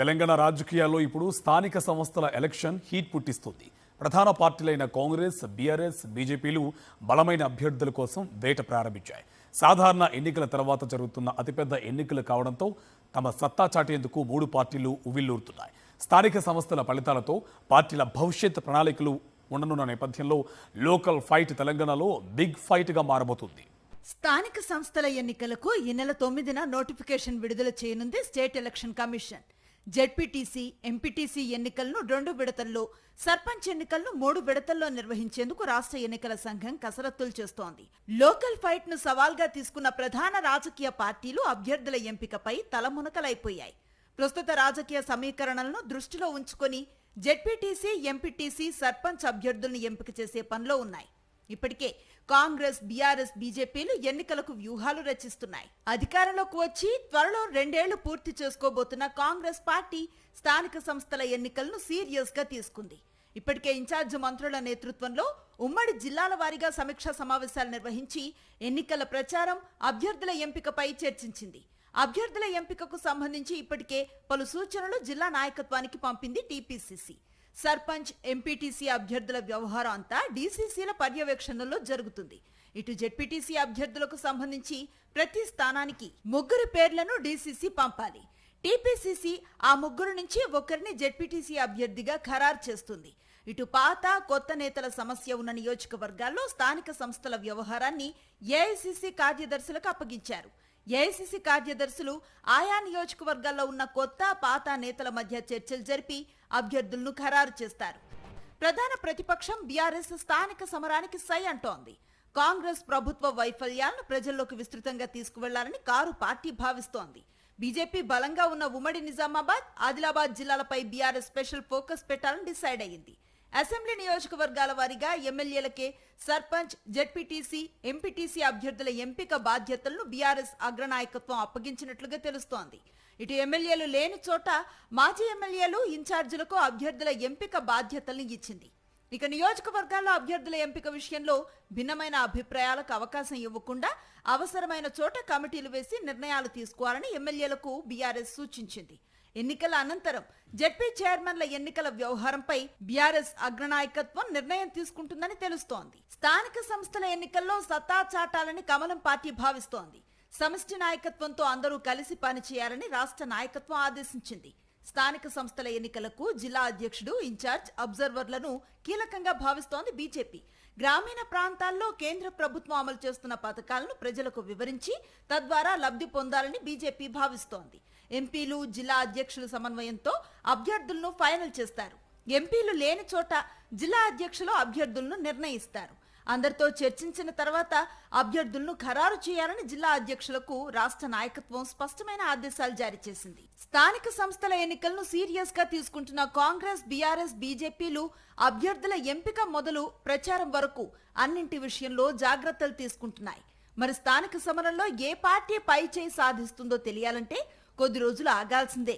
తెలంగాణ రాజకీయాల్లో ఇప్పుడు స్థానిక సంస్థల ఎలక్షన్ హీట్ పుట్టిస్తుంది. ప్రధాన పార్టీలైన కాంగ్రెస్, బీఆర్ఎస్, బీజేపీలు బలమైన అభ్యర్థుల కోసం వేట ప్రారంభించాయి. సాధారణ ఎన్నికల తర్వాత జరుగుతున్న అతిపెద్ద ఎన్నికలు కావడంతో తమ సత్తా చాటేందుకు మూడు పార్టీలు ఉవ్విళ్లూరుతున్నాయి. స్థానిక సంస్థల ఫలితాలతో పార్టీల భవిష్యత్ ప్రణాళికలు ఉండనున్న నేపథ్యంలో లోకల్ ఫైట్ తెలంగాణలో బిగ్ ఫైట్గా మారబోతుంది. స్థానిక సంస్థల ఎన్నికలకు ఈ నెల 9న నోటిఫికేషన్ విడుదల చేయనుంది state election commission. ZPTC, MPTC ఎన్నికలను 2 విడతల్లో, సర్పంచ్ ఎన్నికలను 3 విడతల్లో నిర్వహించేందుకు రాష్ట్ర ఎన్నికల సంఘం కసరత్తులు చేస్తోంది. లోకల్ ఫైట్ ను సవాల్గా తీసుకున్న ప్రధాన రాజకీయ పార్టీలు అభ్యర్థుల ఎంపికపై తలమునకలైపోయాయి. ప్రస్తుత రాజకీయ సమీకరణలను దృష్టిలో ఉంచుకొని జెడ్పీటీసీ, ఎంపీటీసీ, సర్పంచ్ అభ్యర్థులను ఎంపిక చేసే పనిలో ఉన్నాయి. ఇప్పటికే కాంగ్రెస్, బీఆర్ఎస్, బీజేపీలు ఎన్నికలకు వ్యూహాలు రచిస్తున్నాయి. అధికారంలోకి వచ్చి త్వరలో 2 ఏళ్లు పూర్తి చేసుకోబోతున్న కాంగ్రెస్ పార్టీ స్థానిక సంస్థల ఎన్నికలను సీరియస్ గా తీసుకుంది. ఇప్పటికే ఇన్ఛార్జ్ మంత్రుల నేతృత్వంలో ఉమ్మడి జిల్లాల వారీగా సమీక్షా సమావేశాలు నిర్వహించి ఎన్నికల ప్రచారం, అభ్యర్థుల ఎంపికపై చర్చించింది. అభ్యర్థుల ఎంపికకు సంబంధించి ఇప్పటికే పలు సూచనలు జిల్లా నాయకత్వానికి పంపింది టీపీసీసీ. సర్పంచ్, ఎంపీటీసీ అభ్యర్థుల వ్యవహారం అంతా డీసీసీల పర్యవేక్షణలో జరుగుతుంది. ఇటు జెడ్పీటీసీ అభ్యర్థులకు సంబంధించి ప్రతి స్థానానికి 3 పేర్లను డీసీసీ పంపాలి. టీపీసీసీ ఆ 3 నుంచి ఒకరిని జెడ్పీటీసీ అభ్యర్థిగా ఖరారు చేస్తుంది. ఇటు పాత, కొత్త నేతల సమస్య ఉన్న నియోజకవర్గాల్లో స్థానిక సంస్థల వ్యవహారాన్ని ఏఐసీసీ కార్యదర్శులకు అప్పగించారు. ఏఐసీసీ కార్యదర్శులు ఆయా నియోజకవర్గాల్లో ఉన్న కొత్త, పాత నేతల మధ్య చర్చలు జరిపి అభ్యర్థులను ఖరారు చేస్తారు. ప్రధాన ప్రతిపక్షం బీఆర్ఎస్ స్థానిక సమరానికి సై అంటోంది. కాంగ్రెస్ ప్రభుత్వ వైఫల్యాలను ప్రజల్లోకి విస్తృతంగా తీసుకువెళ్లాలని కారు పార్టీ భావిస్తోంది. బీజేపీ బలంగా ఉన్న ఉమ్మడి నిజామాబాద్, ఆదిలాబాద్ జిల్లాలపై బీఆర్ఎస్ స్పెషల్ ఫోకస్ పెట్టాలని డిసైడ్ అయ్యింది. అసెంబ్లీ నియోజకవర్గాల వారీగా ఎమ్మెల్యేలకే సర్పంచ్, జెడ్పీటీసీ, ఎంపీటీసీ అభ్యర్థుల ఎంపిక బాధ్యతలను బీఆర్ఎస్ అగ్రనాయకత్వం అప్పగించినట్లుగా తెలుస్తోంది. ఇటు ఎమ్మెల్యేలు లేని చోట మాజీ ఎమ్మెల్యేలు, ఇన్ఛార్జీలకు అభ్యర్థుల ఎంపిక బాధ్యతల్ని ఇచ్చింది. ఇక నియోజకవర్గాల్లో అభ్యర్థుల ఎంపిక విషయంలో భిన్నమైన అభిప్రాయాలకు అవకాశం ఇవ్వకుండా అవసరమైన చోట కమిటీలు వేసి నిర్ణయాలు తీసుకోవాలని ఎమ్మెల్యేలకు బీఆర్ఎస్ సూచించింది. ఎన్నికల అనంతరం జెడ్పీ చైర్మన్ల ఎన్నికల వ్యవహారంపై బీఆర్ఎస్ అగ్రనాయకత్వం నిర్ణయం తీసుకుంటుందని తెలుస్తోంది. స్థానిక సంస్థల ఎన్నికల్లో సత్తా చాటాలని కమలం పార్టీ భావిస్తోంది. సమిష్టి నాయకత్వంతో అందరూ కలిసి పనిచేయాలని రాష్ట్ర నాయకత్వం ఆదేశించింది. స్థానిక సంస్థల ఎన్నికలకు జిల్లా అధ్యక్షుడు, ఇన్ఛార్జ్, అబ్జర్వర్లను కీలకంగా భావిస్తోంది బీజేపీ. గ్రామీణ ప్రాంతాల్లో కేంద్ర ప్రభుత్వం అమలు చేస్తున్న పథకాలను ప్రజలకు వివరించి తద్వారా లబ్ధి పొందాలని బీజేపీ భావిస్తోంది. ఎంపీలు, జిల్లా అధ్యక్షుల సమన్వయంతో అభ్యర్థులను ఫైనల్ చేస్తారు. ఎంపీలు లేని చోట జిల్లా అధ్యక్షులు అభ్యర్థులను నిర్ణయిస్తారు. అందరితో చర్చించిన తర్వాత అభ్యర్థులను ఖరారు చేయాలని జిల్లా అధ్యక్షులకు రాష్ట్ర నాయకత్వం స్పష్టమైన ఆదేశాలు జారీ చేసింది. స్థానిక సంస్థల ఎన్నికలను సీరియస్ గా తీసుకుంటున్న కాంగ్రెస్, బీఆర్ఎస్, బీజేపీలు అభ్యర్థుల ఎంపిక మొదలు ప్రచారం వరకు అన్నింటి విషయంలో జాగ్రత్తలు తీసుకుంటున్నాయి. మరి స్థానిక సమరంలో ఏ పార్టీ పై చేయి సాధిస్తుందో తెలియాలంటే కొద్ది రోజులు ఆగాల్సిందే.